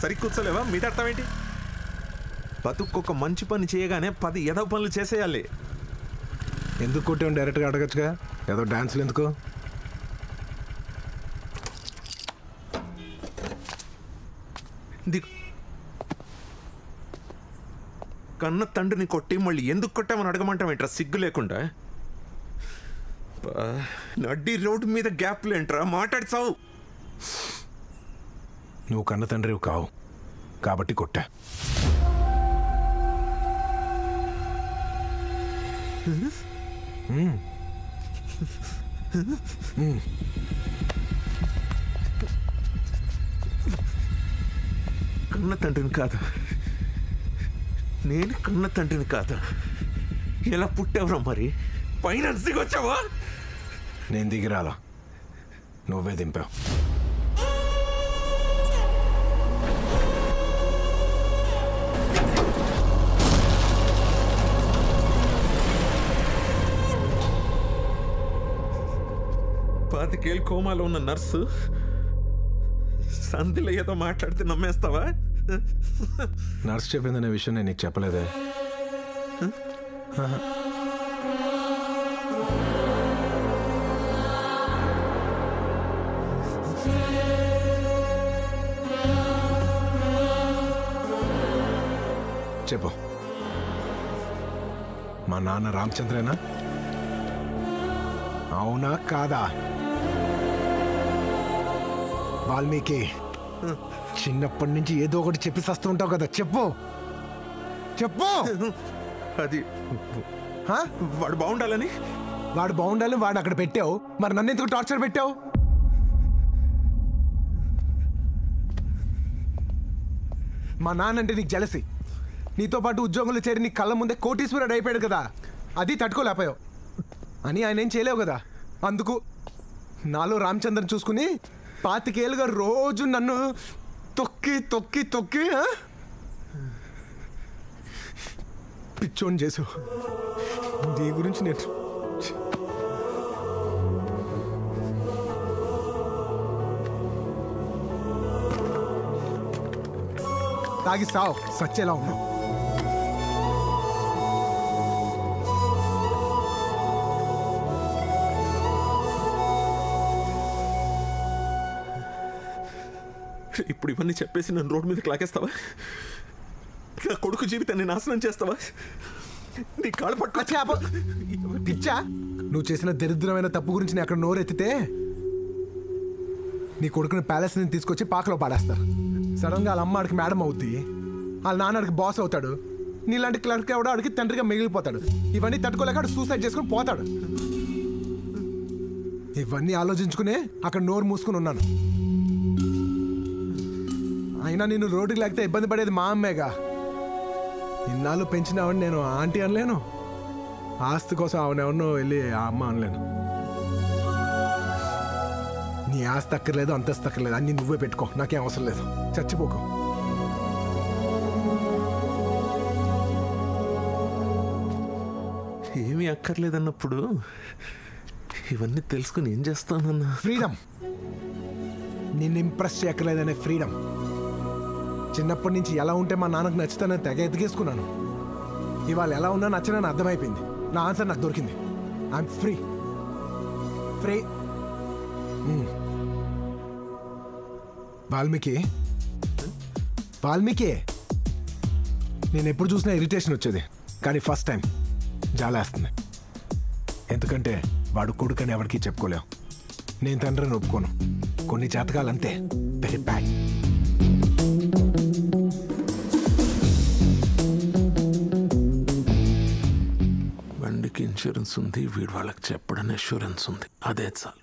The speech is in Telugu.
సరి కూర్చోలేవా? మీద అర్థం ఏంటి? బతుక్కొక మంచి పని చేయగానే 10 ఏదో పనులు చేసేయాలి. ఎందుకు కొట్టావు? డైరెక్ట్గా అడగచ్చుగా. ఏదో డాన్సులు ఎందుకు? కన్న తండ్రిని కొట్టి మళ్ళీ ఎందుకు కొట్టామని అడగమంటామేంట్రా సిగ్గు లేకుండా? నడ్డి రోడ్డు మీద గ్యాప్లు ఏంట్రా? మాట్లాడుతావు. నువ్వు కన్న తండ్రివి కావు కాబట్టి కొట్టా. కన్న తండ్రిని కాదు, నేను కన్న తండ్రిని కాదు. ఎలా పుట్టావురా మరి? పైన దిగొచ్చావా? నేను దిగిరాలా, నువ్వే దింపావు. పాతికేళ్ళు కోమాలో ఉన్న నర్సు సంధిలో ఏదో మాట్లాడితే నమ్మేస్తావా? నర్సు చెప్పిందనే విషయం నేను నీకు చెప్పలేదే. చెప్పు, మా నాన్న రామచంద్రేనా? అవునా కాదా? వాల్మీకి, చిన్నప్పటి నుంచి ఏదో ఒకటి చెప్పి వస్తూ ఉంటావు కదా, చెప్పు చెప్పు. అది వాడు బాగుండాలని. వాడు బాగుండాలని వాడు అక్కడ పెట్టావు, మరి నన్ను ఎందుకు టార్చర్ పెట్టావు? మా నాన్న అంటే నీకు జలసి. నీతో పాటు ఉద్యోగంలో చేరి నీ కళ్ళ ముందే కోటీశ్వరుడు అయిపోయాడు కదా, అది తట్టుకోలేకపోయావు అని ఆయన ఏం చేయలేవు కదా. అందుకు నాలో రామచంద్రన్ చూసుకుని 25 ఏళ్ళుగా రోజు నన్ను తొక్కి తొక్కి తొక్కి పిచ్చోని చేసు. నీ గురించి నేను తాగి సావు, సచ్చేలా ఉన్నావు. ఇప్పుడు ఇవన్నీ చెప్పేసి నన్ను రోడ్డు మీదకి లాగేస్తావా? నా కొడుకు జీవితాన్ని నాశనం చేస్తావా? నీ కాళ్ళు పట్టుకొచ్చా. పిచ్చా, నువ్వు చేసిన దరిద్రమైన తప్పు గురించి నేను అక్కడ నోరెత్తితే నీ కొడుకుని ప్యాలెస్ నుంచి తీసుకొచ్చి పాకలో పాడేస్తారు. సడన్గా వాళ్ళ అమ్మ ఆడికి మేడం అవుద్ది, వాళ్ళ నాన్న ఆడికి బాస్ అవుతాడు, నీలాంటి క్లర్క్ ఎవడో ఆడికి తండ్రిగా మిగిలిపోతాడు. ఇవన్నీ తట్టుకోలేక ఆడు సూసైడ్ చేసుకుని పోతాడు. ఇవన్నీ ఆలోచించుకునే అక్కడ నోరు మూసుకుని ఉన్నాను. అయినా నేను రోడ్డుకి లేకపోతే ఇబ్బంది పడేది మా అమ్మేగా. ఇన్నాళ్ళు పెంచినావని నేను ఆంటీ అనలేను, ఆస్తి కోసం ఆవిడెవరినో వెళ్ళి ఆ అమ్మ అనలేను. నీ ఆస్తి అక్కర్లేదు, అంతస్తు అక్కర్లేదు, అన్నీ నువ్వే పెట్టుకో, నాకేం అవసరం లేదు. చచ్చిపోకు. ఏమీ అక్కర్లేదన్నప్పుడు ఇవన్నీ తెలుసుకుని ఏం చేస్తానన్నా? ఫ్రీడమ్. నిన్ను ఇంప్రెస్ చేయక్కర్లేదనే ఫ్రీడమ్. చిన్నప్పటి నుంచి ఎలా ఉంటే మా నాన్నకు నచ్చుతానని తెగ ఎదిగేసుకున్నాను. ఇవాళ ఎలా ఉన్నా నచ్చనని అర్థమైపోయింది. నా ఆన్సర్ నాకు దొరికింది. I'm free. Free. Valmiki, Valmiki, నేను ఎప్పుడు చూసినా ఇరిటేషన్ వచ్చేది, కానీ ఫస్ట్ టైం జాలేస్తుంది. ఎందుకంటే వాడు కొడుకని ఎవరికీ చెప్పుకోలేవు. నేను తండ్రిని ఒప్పుకోను. కొన్ని జాతకాలంతే, వెరీ బ్యాడ్. బండికి ఇన్సూరెన్స్ ఉంది, వీడు వాళ్ళకి చెప్పడానికి అష్యూరెన్స్ ఉంది, అదే చాలు.